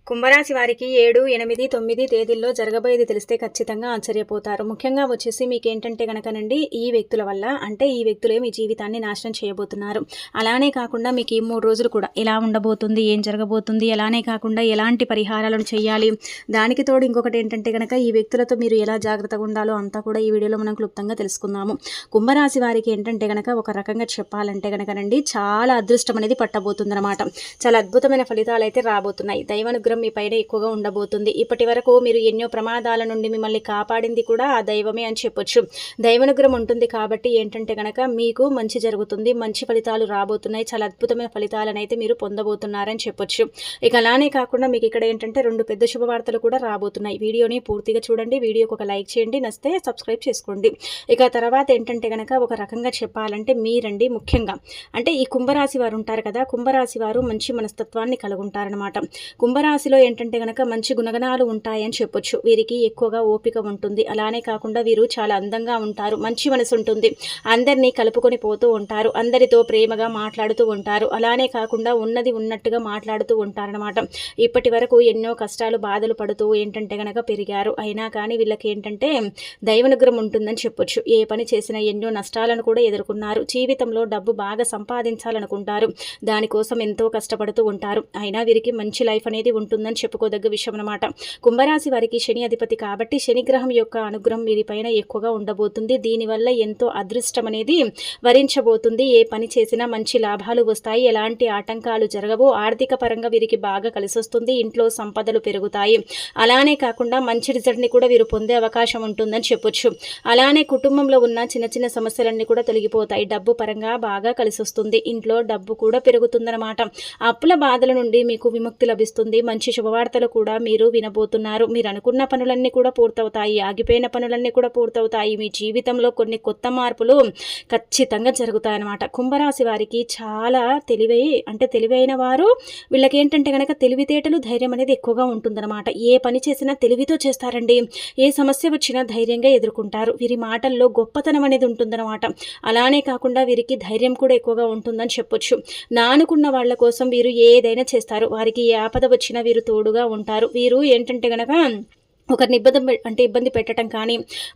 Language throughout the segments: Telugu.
కుంభరాశి వారికి 7, 8, 9 తేదీల్లో జరగబోయేది తెలిస్తే ఖచ్చితంగా ఆశ్చర్యపోతారు. ముఖ్యంగా వచ్చేసి మీకేంటంటే గనకనండి ఈ వ్యక్తుల వల్ల అంటే ఈ వ్యక్తులే మీ జీవితాన్ని నాశనం చేయబోతున్నారు. అలానే కాకుండా మీకు ఈ 3 రోజులు కూడా ఎలా ఉండబోతుంది, ఏం జరగబోతుంది, అలానే కాకుండా ఎలాంటి పరిహారాలను చేయాలి, దానికి తోడు ఇంకొకటి ఏంటంటే గనక ఈ వ్యక్తులతో మీరు ఎలా జాగ్రత్తగా ఉండాలో అంతా కూడా ఈ వీడియోలో మనం క్లుప్తంగా తెలుసుకుందాము. కుంభరాశి వారికి ఏంటంటే గనక ఒక రకంగా చెప్పాలంటే గనకనండి చాలా అదృష్టం అనేది పట్టబోతుందన్నమాట. చాలా అద్భుతమైన ఫలితాలు అయితే రాబోతున్నాయి. దైవానుగ్రహం మీ పైన ఎక్కువగా ఉండబోతుంది. ఇప్పటి వరకు మీరు ఎన్నో ప్రమాదాల నుండి మిమ్మల్ని కాపాడింది కూడా ఆ దైవమే అని చెప్పొచ్చు. దైవానుగ్రహం ఉంటుంది కాబట్టి ఏంటంటే గనక మీకు మంచి జరుగుతుంది, మంచి ఫలితాలు రాబోతున్నాయి, చాలా అద్భుతమైన ఫలితాలను అయితే మీరు పొందబోతున్నారని చెప్పొచ్చు. ఇక అలానే కాకుండా మీకు ఇక్కడ ఏంటంటే 2 పెద్ద శుభవార్తలు కూడా రాబోతున్నాయి. వీడియోని పూర్తిగా చూడండి, వీడియోకి ఒక లైక్ చేయండి, నచ్చితే సబ్స్క్రైబ్ చేసుకోండి. ఇక తర్వాత ఏంటంటే గనక ఒక రకంగా చెప్పాలంటే మీరండి ముఖ్యంగా అంటే ఈ కుంభరాశి వారు ఉంటారు కదా, కుంభరాశి వారు మంచి మనస్తత్వాన్ని కలిగి ఉంటారనమాట. కుంభరాశిలో ఏంటంటే గనక మంచి గుణగణాలు ఉంటాయని చెప్పొచ్చు. వీరికి ఎక్కువగా ఓపిక ఉంటుంది. అలానే కాకుండా వీరు చాలా అందంగా ఉంటారు, మంచి మనసు ఉంటుంది, అందరినీ కలుపుకొని పోతూ ఉంటారు, అందరితో ప్రేమగా మాట్లాడుతూ ఉంటారు. అలానే కాకుండా ఉన్నది ఉన్నట్టుగా మాట్లాడుతూ ఉంటారనమాట. ఇప్పటి వరకు ఎన్నో కష్టాలు బాధలు పడుతూ ఏంటంటే గనక పెరిగారు. అయినా కానీ వీళ్ళకి ఏంటంటే దైవానుగ్రహం ఉంటుందని చెప్పొచ్చు. ఏ పని చేసినా ఎన్నో నష్టాలను కూడా ఎదుర్కొన్నారు. జీవితంలో డబ్బు బాగా సంపాదించాలనుకుంటారు, దానికోసం ఎంతో కష్టపడుతూ ఉంటారు. అయినా వీరికి మంచి లైఫ్ అనేది ఉంటుందని చెప్పుకోదగ్గ విషయం అన్నమాట. కుంభరాశి వారికి శని అధిపతి కాబట్టి శని గ్రహం యొక్క అనుగ్రహం వీరిపైన ఎక్కువగా ఉండబోతుంది. దీనివల్ల ఎంతో అదృష్టం అనేది వరించబోతుంది. ఏ పని చేసినా మంచి లాభాలు వస్తాయి, ఎలాంటి ఆటంకాలు జరగవు. ఆర్థిక పరంగా వీరికి బాగా కలిసి వస్తుంది, ఇంట్లో సంపదలు పెరుగుతాయి. అలానే కాకుండా మంచి రిజల్ట్ని కూడా వీరు పొందే అవకాశం ఉంటుందని చెప్పొచ్చు. అలానే కుటుంబంలో ఉన్న చిన్న చిన్న సమస్యలన్నీ కూడా తొలగిపోతాయి. డబ్బు పరంగా బాగా కలిసి వస్తుంది, ఇంట్లో డబ్బు కూడా పెరుగుతుందన్నమాట. అప్పుల బాధల నుండి మీకు విముక్తి లభిస్తుంది. మంచి శుభవార్తలు కూడా మీరు వినబోతున్నారు. మీరు అనుకున్న పనులన్నీ కూడా పూర్తవుతాయి, ఆగిపోయిన పనులన్నీ కూడా పూర్తవుతాయి. మీ జీవితంలో కొన్ని కొత్త మార్పులు ఖచ్చితంగా జరుగుతాయన్నమాట. కుంభరాశి వారికి చాలా తెలివైన వారు. వీళ్ళకి ఏంటంటే కనుక తెలివితేటలు ధైర్యం అనేది ఎక్కువగా ఉంటుందన్నమాట. ఏ పని చేసినా తెలివితో చేస్తారండి. ఏ సమస్య వచ్చినా ధైర్యంగా ఎదుర్కొంటారు. వీరి మాటల్లో గొప్పతనం అనేది ఉంటుందన్నమాట. అలానే కాకుండా వీరికి ధైర్యం కూడా ఎక్కువగా ఉంటుందని చెప్పొచ్చు. నానుకున్న వాళ్ళ కోసం వీరు ఏదైనా చేస్తారు. వారికి ఏ ఆపద వచ్చినా వీరు తోడుగా ఉంటారు. వీరు ఏంటంటే గనక ఒకరిని ఇబ్బంది పెట్టడం కానీ,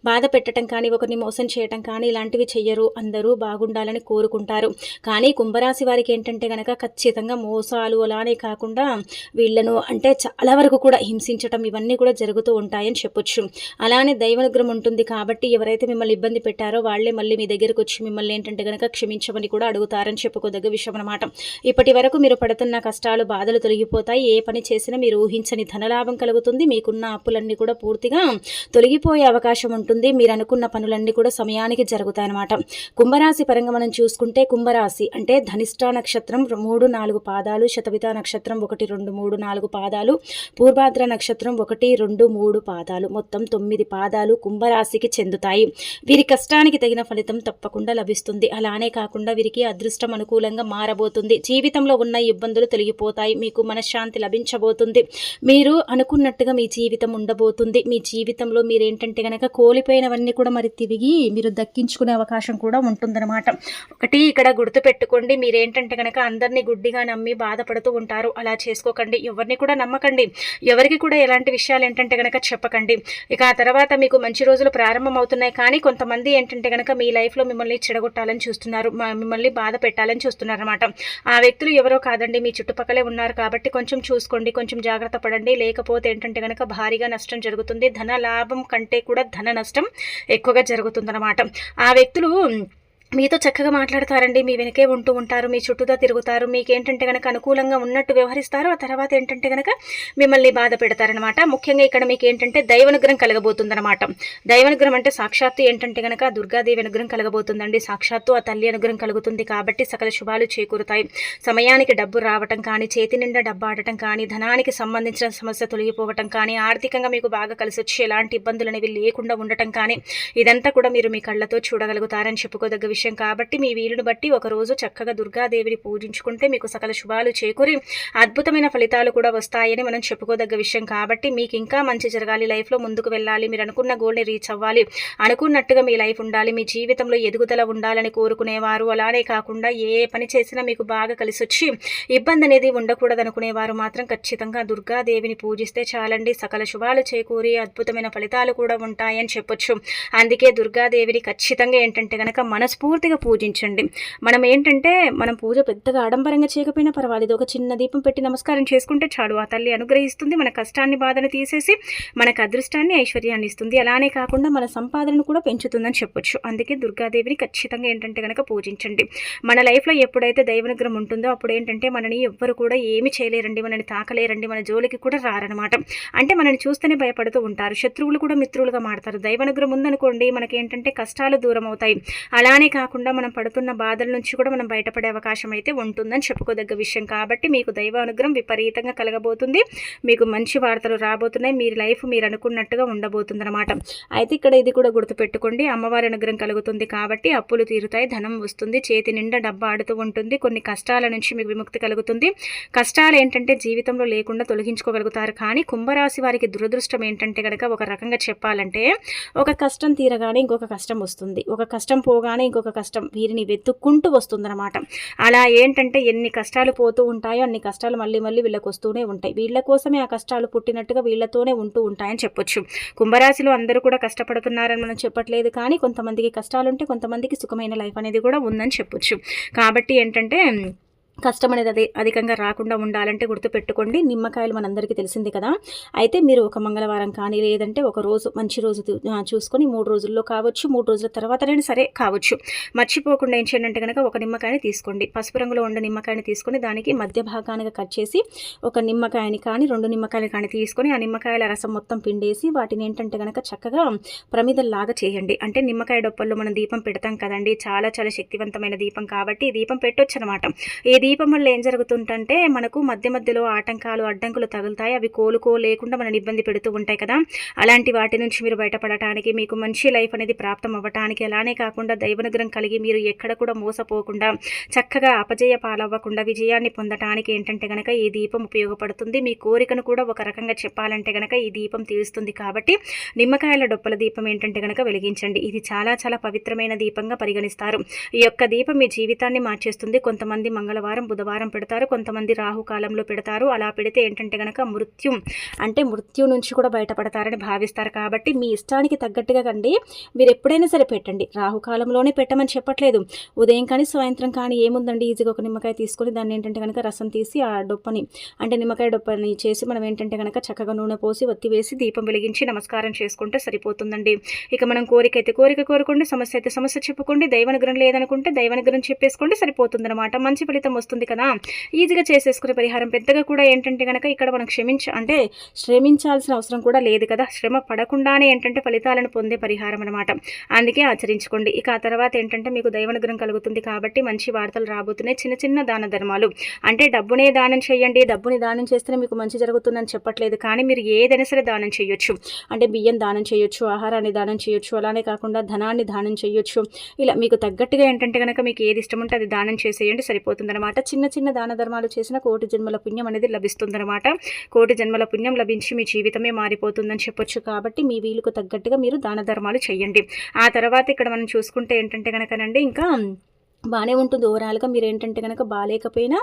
బాధ పెట్టడం కానీ, ఒకరిని మోసం చేయటం కానీ ఇలాంటివి చెయ్యరు. అందరూ బాగుండాలని కోరుకుంటారు. కానీ కుంభరాశి వారికి ఏంటంటే కనుక ఖచ్చితంగా మోసాలు అలానే కాకుండా వీళ్ళను అంటే చాలా వరకు కూడా హింసించటం ఇవన్నీ కూడా జరుగుతూ ఉంటాయని చెప్పొచ్చు. అలానే దైవానుగ్రహం ఉంటుంది కాబట్టి ఎవరైతే మిమ్మల్ని ఇబ్బంది పెట్టారో వాళ్ళే మళ్ళీ మీ దగ్గరకు వచ్చి మిమ్మల్ని ఏంటంటే కనుక క్షమించమని కూడా అడుగుతారని చెప్పుకోదగ్గ విషయం అనమాట. ఇప్పటి వరకు మీరు పడుతున్న కష్టాలు బాధలు తొలగిపోతాయి. ఏ పని చేసినా మీరు ఊహించని ధనలాభం కలుగుతుంది. మీకున్న అప్పులన్నీ కూడా పూర్తిగా తొలగిపోయే అవకాశం ఉంటుంది. మీరు అనుకున్న పనులన్నీ కూడా సమయానికి జరుగుతాయన్నమాట. కుంభరాశి పరంగా మనం చూసుకుంటే కుంభరాశి అంటే ధనిష్ట నక్షత్రం 3, 4 పాదాలు, శతవిత నక్షత్రం 1, 2, 3, 4 పాదాలు, పూర్వాద్ర నక్షత్రం 1, 2, 3 పాదాలు, మొత్తం 9 పాదాలు కుంభరాశికి చెందుతాయి. వీరి కష్టానికి తగిన ఫలితం తప్పకుండా లభిస్తుంది. అలానే కాకుండా వీరికి అదృష్టం అనుకూలంగా మారబోతుంది. జీవితంలో ఉన్న ఇబ్బందులు తొలగిపోతాయి. మీకు మనశ్శాంతి లభించబోతుంది. మీరు అనుకున్నట్టుగా మీ జీవితం ఉండబోతుంది. మీ జీవితంలో మీరేంటంటే కనుక కోల్పోయినవన్నీ కూడా మరి తిరిగి మీరు దక్కించుకునే అవకాశం కూడా ఉంటుందన్నమాట. ఒకటి ఇక్కడ గుర్తుపెట్టుకోండి, మీరేంటంటే కనుక అందరినీ గుడ్డిగా నమ్మి బాధపడుతూ ఉంటారు. అలా చేసుకోకండి. ఎవరిని కూడా నమ్మకండి. ఎవరికి కూడా ఎలాంటి విషయాలు ఏంటంటే కనుక చెప్పకండి. ఇక ఆ తర్వాత మీకు మంచి రోజులు ప్రారంభం అవుతున్నాయి. కానీ కొంతమంది ఏంటంటే కనుక మీ లైఫ్లో మిమ్మల్ని చెడగొట్టాలని చూస్తున్నారు, మిమ్మల్ని బాధ పెట్టాలని చూస్తున్నారు అనమాట. ఆ వ్యక్తులు ఎవరో కాదండి, మీ చుట్టుపక్కలే ఉన్నారు కాబట్టి కొంచెం చూసుకోండి, కొంచెం జాగ్రత్త పడండి. లేకపోతే ఏంటంటే కనుక భారీగా నష్టం జరుగుతుంది. ధన లాభం కంటే కూడా ధన నష్టం ఎక్కువగా జరుగుతుందన్నమాట. ఆ వ్యక్తులు మీతో చక్కగా మాట్లాడతారండి, మీ వెనకే ఉంటూ ఉంటారు, మీ చుట్టూదా తిరుగుతారు, మీకేంటంటే కనుక అనుకూలంగా ఉన్నట్టు వ్యవహరిస్తారు. ఆ తర్వాత ఏంటంటే కనుక మిమ్మల్ని బాధ పెడతారనమాట. ముఖ్యంగా ఇక్కడ మీకు ఏంటంటే దైవానుగ్రహం కలగబోతుందన్నమాట. దైవానుగ్రహం అంటే సాక్షాత్తు ఏంటంటే కనుక దుర్గాదేవి అనుగ్రహం కలగబోతుందండి. సాక్షాత్తు ఆ తల్లి అనుగ్రహం కలుగుతుంది కాబట్టి సకల శుభాలు చేకూరుతాయి. సమయానికి డబ్బు రావటం కానీ, చేతి నిండా డబ్బు ఆడటం కానీ, ధనానికి సంబంధించిన సమస్య తొలగిపోవటం కానీ, ఆర్థికంగా మీకు బాగా కలిసి వచ్చి ఎలాంటి ఇబ్బందులు అనేవి లేకుండా ఉండటం కానీ, ఇదంతా కూడా మీరు మీ కళ్ళతో చూడగలుగుతారని చెప్పుకోదగ్గ విషయం విషయం కాబట్టి మీ వీలును బట్టి ఒకరోజు చక్కగా దుర్గాదేవిని పూజించుకుంటే మీకు సకల శుభాలు చేకూరి అద్భుతమైన ఫలితాలు కూడా వస్తాయని మనం చెప్పుకోదగ్గ విషయం కాబట్టి మీకు ఇంకా మంచి జరగాలి, లైఫ్లో ముందుకు వెళ్ళాలి, మీరు అనుకున్న గోల్ని రీచ్ అవ్వాలి, అనుకున్నట్టుగా మీ లైఫ్ ఉండాలి, మీ జీవితంలో ఎదుగుదల ఉండాలని కోరుకునేవారు, అలానే కాకుండా ఏ పని చేసినా మీకు బాగా కలిసి వచ్చి ఇబ్బంది అనేది ఉండకూడదు అనుకునేవారు మాత్రం ఖచ్చితంగా దుర్గాదేవిని పూజిస్తే చాలండి, సకల శుభాలు చేకూరి అద్భుతమైన ఫలితాలు కూడా ఉంటాయని చెప్పొచ్చు. అందుకే దుర్గాదేవిని ఖచ్చితంగా ఏంటంటే కనుక మనస్ఫూర్తిగా పూజించండి. మనం పూజ పెద్దగా ఆడంబరంగా చేయకపోయినా పర్వాలేదు, ఒక చిన్న దీపం పెట్టి నమస్కారం చేసుకుంటే చాలు, ఆ తల్లి అనుగ్రహిస్తుంది, మన కష్టాన్ని బాధను తీసేసి మనకు అదృష్టాన్ని ఐశ్వర్యాన్ని ఇస్తుంది, అలానే కాకుండా మన సంపాదనను కూడా పెంచుతుందని చెప్పొచ్చు. అందుకే దుర్గాదేవిని ఖచ్చితంగా ఏంటంటే కనుక పూజించండి. మన లైఫ్లో ఎప్పుడైతే దైవనుగ్రహం ఉంటుందో అప్పుడు ఏంటంటే మనని ఎవ్వరు కూడా ఏమి చేయలేరండి, మనని తాకలేరండి, మన జోలికి కూడా రారనమాట. అంటే మనని చూస్తేనే భయపడుతూ ఉంటారు, శత్రువులు కూడా మిత్రులుగా మాడతారు. దైవనుగ్రహం ఉందనుకోండి మనకి ఏంటంటే కష్టాలు దూరం అవుతాయి, అలానే కాకుండా మనం పడుతున్న బాధల నుంచి కూడా మనం బయటపడే అవకాశం అయితే ఉంటుందని చెప్పుకోదగ్గ విషయం కాబట్టి మీకు దైవ అనుగ్రహం విపరీతంగా కలగబోతుంది, మీకు మంచి వార్తలు రాబోతున్నాయి, మీ లైఫ్ మీరు అనుకున్నట్టుగా ఉండబోతుంది అనమాట. అయితే ఇక్కడ ఇది కూడా గుర్తుపెట్టుకోండి, అమ్మవారి అనుగ్రహం కలుగుతుంది కాబట్టి అప్పులు తీరుతాయి, ధనం వస్తుంది, చేతి నిండా డబ్బు ఆడుతూ ఉంటుంది, కొన్ని కష్టాల నుంచి మీకు విముక్తి కలుగుతుంది. కష్టాలు ఏంటంటే జీవితంలో లేకుండా తొలగించుకోగలుగుతారు. కానీ కుంభరాశి వారికి దురదృష్టం ఏంటంటే కనుక ఒక రకంగా చెప్పాలంటే ఒక కష్టం తీరగానే ఇంకొక కష్టం వస్తుంది, ఒక కష్టం పోగానే ఇంకొక కష్టం వీరిని వెతుక్కుంటూ వస్తుందన్నమాట. అలా ఏంటంటే ఎన్ని కష్టాలు పోతూ ఉంటాయో అన్ని కష్టాలు మళ్ళీ మళ్ళీ వీళ్ళకి వస్తూనే ఉంటాయి, వీళ్ళ కోసమే ఆ కష్టాలు పుట్టినట్టుగా వీళ్ళతోనే ఉంటూ ఉంటాయని చెప్పొచ్చు. కుంభరాశిలో అందరూ కూడా కష్టపడుతున్నారని మనం చెప్పట్లేదు, కానీ కొంతమందికి కష్టాలుంటే కొంతమందికి సుఖమైన లైఫ్ అనేది కూడా ఉందని చెప్పొచ్చు. కాబట్టి ఏంటంటే కష్టం అనేది అధికంగా రాకుండా ఉండాలంటే గుర్తుపెట్టుకోండి, నిమ్మకాయలు మనందరికీ తెలిసింది కదా. అయితే మీరు ఒక మంగళవారం కానీ లేదంటే ఒక రోజు మంచి రోజు చూసుకొని 3 రోజుల్లో కావచ్చు, 3 రోజుల తర్వాతనైనా సరే కావచ్చు, మర్చిపోకుండా ఏం చేయండి అంటే కనుక ఒక నిమ్మకాయని తీసుకోండి, పసుపు రంగులో ఉండే నిమ్మకాయని తీసుకొని దానికి మధ్య భాగానికి కట్ చేసి ఒక నిమ్మకాయని కానీ 2 నిమ్మకాయలు కానీ తీసుకొని ఆ నిమ్మకాయల రసం మొత్తం పిండేసి వాటిని ఏంటంటే కనుక చక్కగా ప్రమిదల్లాగా చేయండి. అంటే నిమ్మకాయ డొప్పల్లో మనం దీపం పెడతాం కదండి, చాలా చాలా శక్తివంతమైన దీపం కాబట్టి ఈ దీపం పెట్టొచ్చు అనమాట. ఈ దీపం వల్ల ఏం జరుగుతుందంటే మనకు మధ్య మధ్యలో ఆటంకాలు అడ్డంకులు తగులుతాయి, అవి కోలుకోలేకుండా మనని ఇబ్బంది పెడుతూ ఉంటాయి కదా. అలాంటి వాటి నుంచి మీరు బయటపడటానికి, మీకు మంచి లైఫ్ అనేది ప్రాప్తం అవ్వటానికి, అలానే కాకుండా దైవనుగ్రహం కలిగి మీరు ఎక్కడ కూడా మోసపోకుండా చక్కగా అపజయ పాలవ్వకుండా విజయాన్ని పొందటానికి ఏంటంటే కనుక ఈ దీపం ఉపయోగపడుతుంది. మీ కోరికను కూడా ఒక రకంగా చెప్పాలంటే కనుక ఈ దీపం తీరుస్తుంది. కాబట్టి నిమ్మకాయల డొప్పల దీపం ఏంటంటే కనుక వెలిగించండి. ఇది చాలా చాలా పవిత్రమైన దీపంగా పరిగణిస్తారు. ఈ యొక్క దీపం మీ జీవితాన్ని మార్చేస్తుంది. కొంతమంది మంగళవారం బుధవారం పెడతారు, కొంతమంది రాహుకాలంలో పెడతారు. అలా పెడితే ఏంటంటే కనుక మృత్యు నుంచి కూడా బయటపడతారని భావిస్తారు. కాబట్టి మీ ఇష్టానికి తగ్గట్టుగా కండి మీరు ఎప్పుడైనా సరే పెట్టండి, రాహుకాలంలోనే పెట్టమని చెప్పట్లేదు, ఉదయం కానీ సాయంత్రం కానీ ఏముందండి, ఈజీగా ఒక నిమ్మకాయ తీసుకొని దాన్ని ఏంటంటే కనుక రసం తీసి ఆ డొప్పని అంటే నిమ్మకాయ డొప్పని చేసి మనం ఏంటంటే కనుక చక్కగా నూనె పోసి ఒత్తి వేసి దీపం వెలిగించి నమస్కారం చేసుకుంటే సరిపోతుందండి. ఇక మనం కోరిక అయితే కోరిక కోరుకోండి, సమస్య అయితే సమస్య చెప్పుకోండి, దైవనుగ్రహం లేదనుకుంటే దైవనుగ్రహం చెప్పేసుకోండి, సరిపోతుందన్నమాట. మంచి ఫలితం వస్తుంది కదా, ఈజీగా చేసేసుకునే పరిహారం. పెద్దగా కూడా ఏంటంటే కనుక ఇక్కడ మనం శ్రమించాల్సిన అవసరం కూడా లేదు కదా, శ్రమ పడకుండానే ఏంటంటే ఫలితాలను పొందే పరిహారం అనమాట. అందుకే ఆచరించుకోండి. ఇక ఆ తర్వాత ఏంటంటే మీకు దైవనుగ్రహం కలుగుతుంది కాబట్టి మంచి వార్తలు రాబోతున్నాయి. చిన్న చిన్న దాన ధర్మాలు అంటే డబ్బునే దానం చేయండి, డబ్బుని దానం చేస్తేనే మీకు మంచి జరుగుతుందని చెప్పట్లేదు, కానీ మీరు ఏదైనా సరే దానం చేయొచ్చు. అంటే బియ్యం దానం చేయొచ్చు, ఆహారాన్ని దానం చేయొచ్చు, అలానే కాకుండా ధనాన్ని దానం చేయొచ్చు. ఇలా మీకు తగ్గట్టుగా ఏంటంటే కనుక మీకు ఏది ఇష్టం ఉంటే అది దానం చేసేయండి, సరిపోతుందన్నమాట. చిన్న చిన్న దాన ధర్మాలు చేసిన కోటి జన్మల పుణ్యం అనేది లభిస్తుందన్నమాట. కోటి జన్మల పుణ్యం లభించి మీ జీవితమే మారిపోతుందని చెప్పొచ్చు. కాబట్టి మీ వీలుకు తగ్గట్టుగా మీరు దాన ధర్మాలు చేయండి. ఆ తర్వాత ఇక్కడ మనం చూసుకుంటే ఏంటంటే కనుకనండి ఇంకా బాగానే ఉంటుంది. ఓవరాల్గా మీరు ఏంటంటే కనుక బాగాలేకపోయినా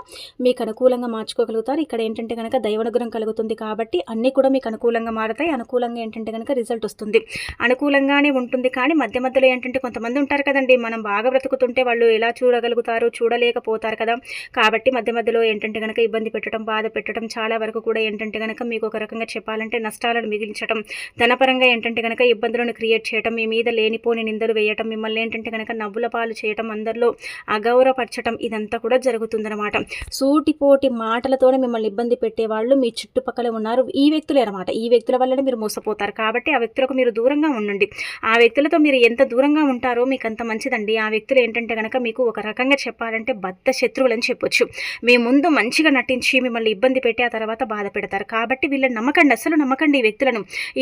మీకు అనుకూలంగా మార్చుకోగలుగుతారు. ఇక్కడ ఏంటంటే కనుక దైవనుగ్రహం కలుగుతుంది కాబట్టి అన్నీ కూడా మీకు అనుకూలంగా మారుతాయి. అనుకూలంగా ఏంటంటే కనుక రిజల్ట్ వస్తుంది, అనుకూలంగానే ఉంటుంది. కానీ మధ్య మధ్యలో ఏంటంటే కొంతమంది ఉంటారు కదండి, మనం బాగా బ్రతుకుతుంటే వాళ్ళు ఎలా చూడగలుగుతారు, చూడలేకపోతారు కదా. కాబట్టి మధ్య మధ్యలో ఏంటంటే కనుక ఇబ్బంది పెట్టడం, బాధ పెట్టడం, చాలా వరకు కూడా ఏంటంటే కనుక మీకు ఒక రకంగా చెప్పాలంటే నష్టాలను మిగిల్చడం, ధనపరంగా ఏంటంటే కనుక ఇబ్బందులను క్రియేట్ చేయడం, మీ మీద లేనిపోని నిందలు వేయటం, మిమ్మల్ని ఏంటంటే కనుక నవ్వుల పాలు చేయటం, అందరిలో అగౌరవపరచడం ఇదంతా కూడా జరుగుతుందన్నమాట. సూటిపోటి మాటలతోనే మిమ్మల్ని ఇబ్బంది పెట్టేవాళ్ళు మీ చుట్టుపక్కల ఉన్నారు. ఈ వ్యక్తులే అనమాట. ఈ వ్యక్తుల వల్లనే మీరు మోసపోతారు. కాబట్టి ఆ వ్యక్తులకు మీరు దూరంగా ఉండండి. ఆ వ్యక్తులతో మీరు ఎంత దూరంగా ఉంటారో మీకు అంత మంచిదండి. ఆ వ్యక్తులు ఏంటంటే కనుక మీకు ఒక రకంగా చెప్పాలంటే బద్ధ శత్రువులని చెప్పొచ్చు. మీ ముందు మంచిగా నటించి మిమ్మల్ని ఇబ్బంది పెట్టి ఆ తర్వాత బాధ పెడతారు. కాబట్టి వీళ్ళని నమ్మకండి, అసలు నమ్మకండి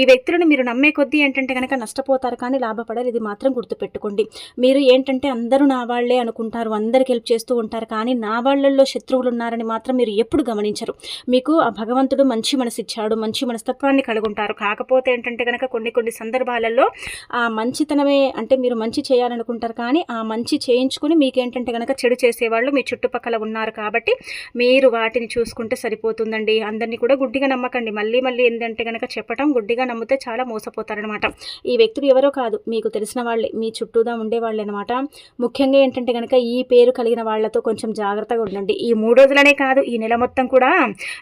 ఈ వ్యక్తులను మీరు నమ్మే కొద్దీ ఏంటంటే కనుక నష్టపోతారు కానీ లాభపడరు. ఇది మాత్రం గుర్తుపెట్టుకోండి. మీరు ఏంటంటే అందరూ నా వాళ్లే అనుకుంటారు, అందరికి హెల్ప్ చేస్తూ ఉంటారు, కానీ నా వాళ్ళల్లో శత్రువులు ఉన్నారని మాత్రం మీరు ఎప్పుడు గమనించరు. మీకు ఆ భగవంతుడు మంచి మనసు ఇచ్చాడు, మంచి మనస్తత్వాన్ని కలుగుంటారు. కాకపోతే ఏంటంటే కనుక కొన్ని సందర్భాలలో ఆ మంచితనమే అంటే మీరు మంచి చేయాలనుకుంటారు, కానీ ఆ మంచి చేయించుకుని మీకేంటంటే కనుక చెడు చేసేవాళ్ళు మీ చుట్టుపక్కల ఉన్నారు. కాబట్టి మీరు వాటిని చూసుకుంటే సరిపోతుందండి. అందరినీ కూడా గుడ్డిగా నమ్మకండి. మళ్ళీ ఏంటంటే కనుక చెప్పటం, గుడ్డిగా నమ్మితే చాలా మోసపోతారనమాట. ఈ వ్యక్తులు ఎవరో కాదు, మీకు తెలిసిన వాళ్ళే, మీ చుట్టూదా ఉండేవాళ్ళే అనమాట. ముఖ్యంగా ఏంటంటే కనుక ఈ పేరు కలిగిన వాళ్ళతో కొంచెం జాగ్రత్తగా ఉండండి. ఈ 3 రోజులనే కాదు, ఈ నెల మొత్తం కూడా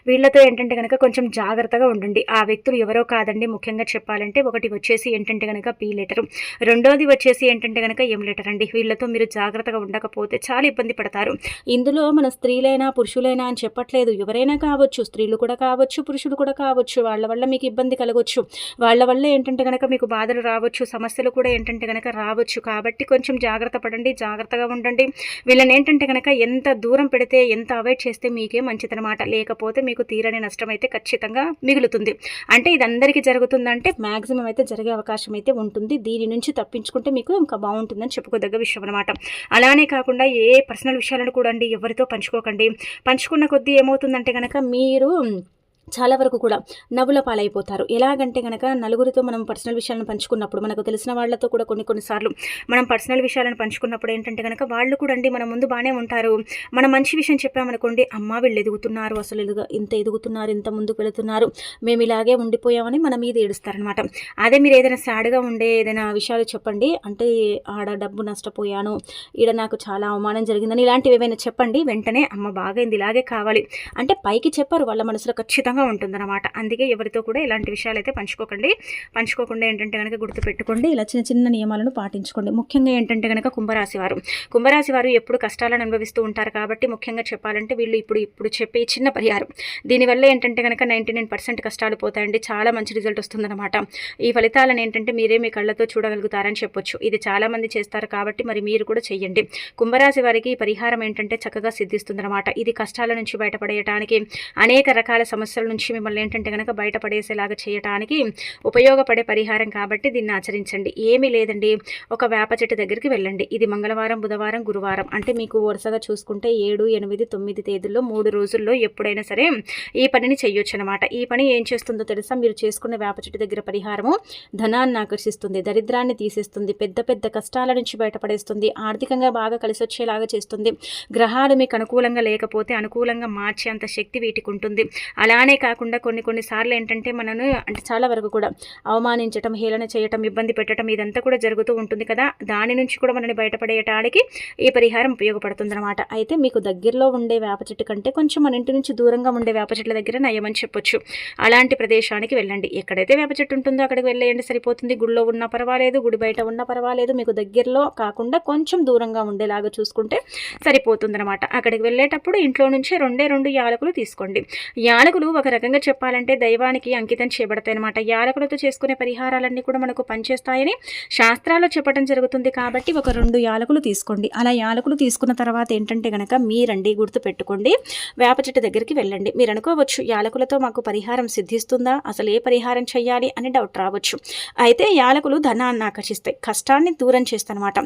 వీళ్ళతో ఏంటంటే కనుక కొంచెం జాగ్రత్తగా ఉండండి. ఆ వ్యక్తులు ఎవరో కాదండి. ముఖ్యంగా చెప్పాలంటే ఒకటి వచ్చేసి ఏంటంటే కనుక పి లెటరు, రెండోది వచ్చేసి ఏంటంటే కనుక ఎం లెటర్ అండి. వీళ్ళతో మీరు జాగ్రత్తగా ఉండకపోతే చాలా ఇబ్బంది పడతారు. ఇందులో మన స్త్రీలైనా పురుషులైనా అని చెప్పట్లేదు, ఎవరైనా కావచ్చు, స్త్రీలు కూడా కావచ్చు, పురుషులు కూడా కావచ్చు. వాళ్ళ వల్ల మీకు ఇబ్బంది కలగవచ్చు, వాళ్ళ వల్ల ఏంటంటే కనుక మీకు బాధలు రావచ్చు, సమస్యలు కూడా ఏంటంటే కనుక రావచ్చు. కాబట్టి కొంచెం జాగ్రత్త పడండి, జాగ్రత్తగా ఉండండి. వీళ్ళని ఏంటంటే కనుక ఎంత దూరం పెడితే, ఎంత అవాయిడ్ చేస్తే మీకే మంచిదనమాట. లేకపోతే మీకు తీరని నష్టం అయితే ఖచ్చితంగా మిగులుతుంది. అంటే ఇది అందరికీ జరుగుతుందంటే మ్యాక్సిమం అయితే జరిగే అవకాశం అయితే ఉంటుంది. దీని నుంచి తప్పించుకుంటే మీకు ఇంకా బాగుంటుందని చెప్పుకోదగ్గ విషయం అనమాట. అలానే కాకుండా ఏ పర్సనల్ విషయాలను కూడా అండి ఎవరితో పంచుకోకండి. పంచుకున్న కొద్దీ ఏమవుతుందంటే కనుక మీరు చాలా వరకు కూడా నవ్వుల పాలైపోతారు. ఎలాగంటే కనుక నలుగురితో మనం పర్సనల్ విషయాలను పంచుకున్నప్పుడు, మనకు తెలిసిన వాళ్ళతో కూడా కొన్నిసార్లు మనం పర్సనల్ విషయాలను పంచుకున్నప్పుడు ఏంటంటే కనుక వాళ్ళు కూడా అండి మన ముందు బాగానే ఉంటారు. మనం మంచి విషయం చెప్పామనుకోండి, అమ్మ వీళ్ళు ఎదుగుతున్నారు, అసలు ఇంత ఎదుగుతున్నారు, ఇంత ముందుకు వెళుతున్నారు, మేము ఇలాగే ఉండిపోయామని మన మీద ఏడుస్తారనమాట. అదే మీరు ఏదైనా సాడ్గా ఉండే ఏదైనా విషయాలు చెప్పండి, అంటే ఆడ డబ్బు నష్టపోయాను, ఈడ నాకు చాలా అవమానం జరిగిందని ఇలాంటివి ఏమైనా చెప్పండి, వెంటనే అమ్మ బాగైంది, ఇలాగే కావాలి అంటే పైకి చెప్పారు, వాళ్ళ మనసులో ఖచ్చితంగా ఉంటుందన్నమాట. అందుకే ఎవరితో కూడా ఇలాంటి విషయాలు అయితే పంచుకోకుండా ఏంటంటే కనుక గుర్తుపెట్టుకోండి, ఇలా చిన్న నియమాలను పాటించుకోండి. ముఖ్యంగా ఏంటంటే కనుక కుంభరాశి వారు ఎప్పుడు కష్టాలను అనుభవిస్తూ ఉంటారు. కాబట్టి ముఖ్యంగా చెప్పాలంటే వీళ్ళు ఇప్పుడు చెప్పే చిన్న పరిహారం, దీనివల్ల ఏంటంటే కనుక 99% కష్టాలు పోతాయండి. చాలా మంచి రిజల్ట్ వస్తుందన్నమాట. ఈ ఫలితాలను ఏంటంటే మీరే మీ కళ్ళతో చూడగలుగుతారని చెప్పొచ్చు. ఇది చాలా మంది చేస్తారు కాబట్టి మరి మీరు కూడా చెయ్యండి. కుంభరాశి వారికి ఈ పరిహారం ఏంటంటే చక్కగా సిద్ధిస్తుందన్నమాట. ఇది కష్టాల నుంచి బయటపడేయడానికి, అనేక రకాల సమస్యల నుంచి మిమ్మల్ని ఏంటంటే కనుక బయటపడేసేలాగా చేయడానికి ఉపయోగపడే పరిహారం. కాబట్టి దీన్ని ఆచరించండి. ఏమీ లేదండి, ఒక వేప చెట్టు దగ్గరికి వెళ్ళండి. ఇది మంగళవారం, బుధవారం, గురువారం అంటే మీకు వరుసగా చూసుకుంటే 7, 8, 9 తేదీల్లో 3 రోజుల్లో ఎప్పుడైనా సరే ఈ పనిని చేయొచ్చు అనమాట. ఈ పని ఏం చేస్తుందో తెలుసా? మీరు చేసుకున్న వేప చెట్టు దగ్గర పరిహారము ధనాన్ని ఆకర్షిస్తుంది, దరిద్రాన్ని తీసేస్తుంది, పెద్ద కష్టాల నుంచి బయటపడేస్తుంది, ఆర్థికంగా బాగా కలిసి వచ్చేలాగా చేస్తుంది. గ్రహాలు మీకు అనుకూలంగా లేకపోతే అనుకూలంగా మార్చేంత శక్తి వీటికి ఉంటుంది. అలానే కాకుండా కొన్నిసార్లు ఏంటంటే మనను అంటే చాలా వరకు కూడా అవమానించటం, హేళన చేయటం, ఇబ్బంది పెట్టడం ఇదంతా కూడా జరుగుతూ ఉంటుంది కదా. దాని నుంచి కూడా మనని బయటపడేయటానికి ఈ పరిహారం ఉపయోగపడుతుందన్నమాట. అయితే మీకు దగ్గరలో ఉండే వేప చెట్టు కంటే కొంచెం మన ఇంటి నుంచి దూరంగా ఉండే వేప చెట్ల దగ్గర నయమని చెప్పొచ్చు. అలాంటి ప్రదేశానికి వెళ్ళండి. ఎక్కడైతే వేప చెట్టు ఉంటుందో అక్కడికి వెళ్ళేయండి, సరిపోతుంది. గుడిలో ఉన్నా పర్వాలేదు, గుడి బయట ఉన్నా పర్వాలేదు, మీకు దగ్గరలో కాకుండా కొంచెం దూరంగా ఉండేలాగా చూసుకుంటే సరిపోతుందన్నమాట. అక్కడికి వెళ్ళేటప్పుడు ఇంట్లో నుంచి 2 యాలకులు తీసుకోండి. యాలకులు ఒక రకంగా చెప్పాలంటే దైవానికి అంకితం చేయబడతాయి అనమాట. యాలకులతో చేసుకునే పరిహారాలన్నీ కూడా మనకు పనిచేస్తాయని శాస్త్రాల్లో చెప్పడం జరుగుతుంది. కాబట్టి ఒక 2 యాలకులు తీసుకోండి. అలా యాలకులు తీసుకున్న తర్వాత ఏంటంటే కనుక మీరండి గుర్తుపెట్టుకోండి, వేప చెట్టు దగ్గరికి వెళ్ళండి. మీరు అనుకోవచ్చు, యాలకులతో మాకు పరిహారం సిద్ధిస్తుందా, అసలు ఏ పరిహారం చేయాలి అని డౌట్ రావచ్చు. అయితే యాలకులు ధనాన్ని ఆకర్షిస్తాయి, కష్టాన్ని దూరం చేస్తాయన్నమాట.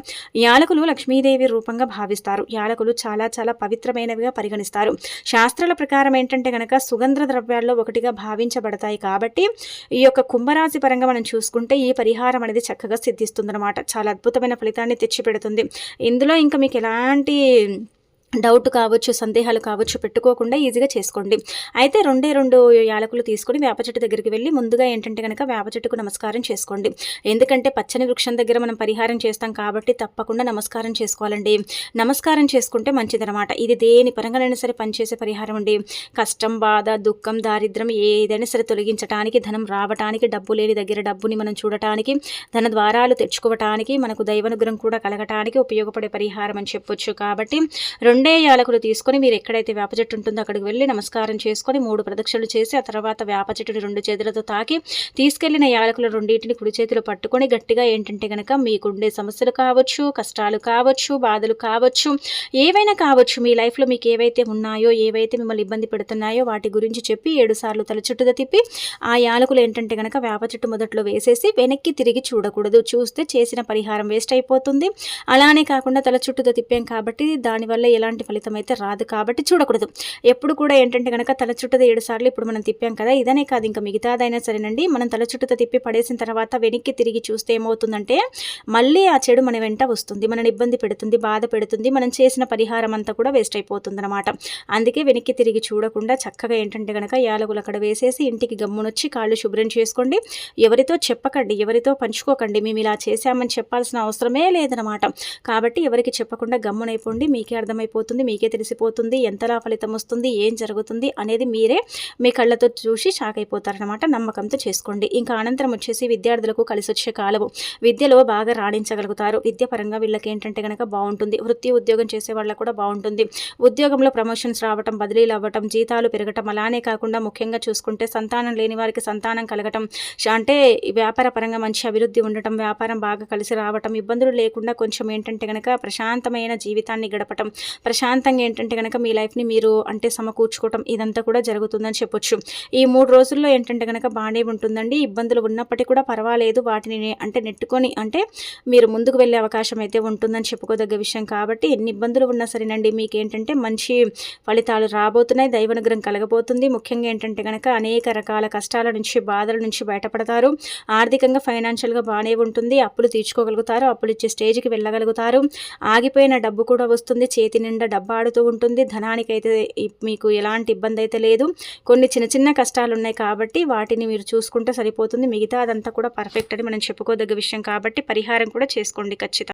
యాలకులు లక్ష్మీదేవి రూపంగా భావిస్తారు. యాలకులు చాలా పవిత్రమైనవిగా పరిగణిస్తారు. శాస్త్రాల ప్రకారం ఏంటంటే కనుక సుగంధ ద్రవ్యాల్లో ఒకటిగా భావించబడతాయి. కాబట్టి ఈ యొక్క కుంభరాశి పరంగా మనం చూసుకుంటే ఈ పరిహారం అనేది చక్కగా సిద్ధిస్తుందన్నమాట. చాలా అద్భుతమైన ఫలితాన్ని తెచ్చిపెడుతుంది. ఇందులో ఇంకా మీకు ఎలాంటి డౌట్ కావచ్చు, సందేహాలు కావచ్చు పెట్టుకోకుండా ఈజీగా చేసుకోండి. అయితే 2 యాలకులు తీసుకొని వేప చెట్టు దగ్గరికి వెళ్ళి ముందుగా ఏంటంటే గనక వేప చెట్టుకు నమస్కారం చేసుకోండి. ఎందుకంటే పచ్చని వృక్షం దగ్గర మనం పరిహారం చేస్తాం కాబట్టి తప్పకుండా నమస్కారం చేసుకోవాలండి. నమస్కారం చేసుకుంటే మంచిదనమాట. ఇది దేని పరంగానైనా సరే పనిచేసే పరిహారం అండి. కష్టం, బాధ, దుఃఖం, దారిద్ర్యం ఏదైనా సరే తొలగించడానికి, ధనం రావటానికి, డబ్బు లేని దగ్గర డబ్బుని మనం చూడటానికి, ధన ద్వారాలు తెచ్చుకోవటానికి, మనకు దైవానుగ్రహం కూడా కలగటానికి ఉపయోగపడే పరిహారం అని చెప్పొచ్చు. కాబట్టి 2 యాలకులు తీసుకొని మీరు ఎక్కడైతే వేప చెట్టు ఉంటుందో అక్కడికి వెళ్ళి నమస్కారం చేసుకొని 3 ప్రదక్షిణలు చేసి ఆ తర్వాత వేప చెట్టుని 2 చేతులతో తాకి తీసుకెళ్లిన యాలకులు రెండింటిని కుడి చేతిలో పట్టుకొని గట్టిగా ఏంటంటే గనక మీకుండే సమస్యలు కావచ్చు, కష్టాలు కావచ్చు, బాధలు కావచ్చు, ఏవైనా కావచ్చు, మీ లైఫ్లో మీకు ఏవైతే ఉన్నాయో, ఏవైతే మిమ్మల్ని ఇబ్బంది పెడుతున్నాయో వాటి గురించి చెప్పి 7 సార్లు తల చుట్టుగా తిప్పి ఆ యాలకులు ఏంటంటే గనక వేప చెట్టు మొదట్లో వేసేసి వెనక్కి తిరిగి చూడకూడదు. చూస్తే చేసిన పరిహారం వేస్ట్ అయిపోతుంది. అలానే కాకుండా తల చుట్టుతో తిప్పాం కాబట్టి దానివల్ల ఎలాంటి ఫలితం అయితే రాదు కాబట్టి చూడకూడదు. ఎప్పుడు కూడా ఏంటంటే గనక తల చుట్టూ 7 సార్లు ఇప్పుడు మనం తిప్పాం కదా, ఇదనే కాదు ఇంకా మిగతాదైనా సరేనండి, మనం తల చుట్టూ తిప్పి పడేసిన తర్వాత వెనక్కి తిరిగి చూస్తే ఏమవుతుందంటే మళ్ళీ ఆ చెడు మన వెంట వస్తుంది, మనని ఇబ్బంది పెడుతుంది, బాధ పెడుతుంది, మనం చేసిన పరిహారం అంతా కూడా వేస్ట్ అయిపోతుంది అనమాట. అందుకే వెనక్కి తిరిగి చూడకుండా చక్కగా ఏంటంటే గనక యాలకులు అక్కడ వేసేసి ఇంటికి గమ్మునొచ్చి కాళ్ళు శుభ్రం చేసుకోండి. ఎవరితో చెప్పకండి, ఎవరితో పంచుకోకండి. మేము ఇలా చేశామని చెప్పాల్సిన అవసరమే లేదనమాట. కాబట్టి ఎవరికి చెప్పకుండా గమ్మునైపోండి. మీకే అర్థమైపోతుంది, మీకే తెలిసిపోతుంది ఎంతలా ఫలితం వస్తుంది, ఏం జరుగుతుంది అనేది మీరే మీ కళ్ళతో చూసి షాక్ అయిపోతారనమాట. నమ్మకంతో చేసుకోండి. ఇంకా అనంతరం వచ్చేసి విద్యార్థులకు కలిసి వచ్చే కాలము, విద్యలో బాగా రాణించగలుగుతారు. విద్య పరంగా వీళ్ళకి ఏంటంటే కనుక బాగుంటుంది. వృత్తి ఉద్యోగం చేసే వాళ్ళకు కూడా బాగుంటుంది. ఉద్యోగంలో ప్రమోషన్స్ రావటం, బదిలీలు అవ్వటం, జీతాలు పెరగటం, అలానే కాకుండా ముఖ్యంగా చూసుకుంటే సంతానం లేని వారికి సంతానం కలగటం, అంటే వ్యాపార పరంగా మంచి అభివృద్ధి ఉండటం, వ్యాపారం బాగా కలిసి రావటం, ఇబ్బందులు లేకుండా కొంచెం ఏంటంటే కనుక ప్రశాంతమైన జీవితాన్ని గడపటం, ప్రశాంతంగా ఏంటంటే కనుక మీ లైఫ్ని మీరు అంటే సమకూర్చుకోవటం, ఇదంతా కూడా జరుగుతుందని చెప్పొచ్చు. ఈ 3 రోజుల్లో ఏంటంటే కనుక బాగానే ఉంటుందండి. ఇబ్బందులు ఉన్నప్పటికీ కూడా పర్వాలేదు, వాటిని అంటే నెట్టుకొని అంటే మీరు ముందుకు వెళ్ళే అవకాశం అయితే ఉంటుందని చెప్పుకోదగ్గ విషయం. కాబట్టి ఎన్ని ఇబ్బందులు ఉన్నా సరేనండి, మీకు ఏంటంటే మంచి ఫలితాలు రాబోతున్నాయి, దైవానుగ్రహం కలగబోతుంది. ముఖ్యంగా ఏంటంటే కనుక అనేక రకాల కష్టాల నుంచి, బాధల నుంచి బయటపడతారు. ఆర్థికంగా ఫైనాన్షియల్గా బాగానే ఉంటుంది. అప్పులు తీర్చుకోగలుగుతారు, అప్పులు ఇచ్చే స్టేజ్కి వెళ్ళగలుగుతారు. ఆగిపోయిన డబ్బు కూడా వస్తుంది, చేతి నిండా డబ్బాడుతూ ఉంటుంది. ధనానికైతే మీకు ఎలాంటి ఇబ్బంది అయితే లేదు. కొన్ని చిన్న చిన్న కష్టాలు ఉన్నాయి కాబట్టి వాటిని మీరు చూసుకుంటే సరిపోతుంది. మిగతా అదంతా కూడా పర్ఫెక్ట్ అని మనం చెప్పుకోదగ్గ విషయం. కాబట్టి పరిహారం కూడా చేసుకోండి ఖచ్చితంగా.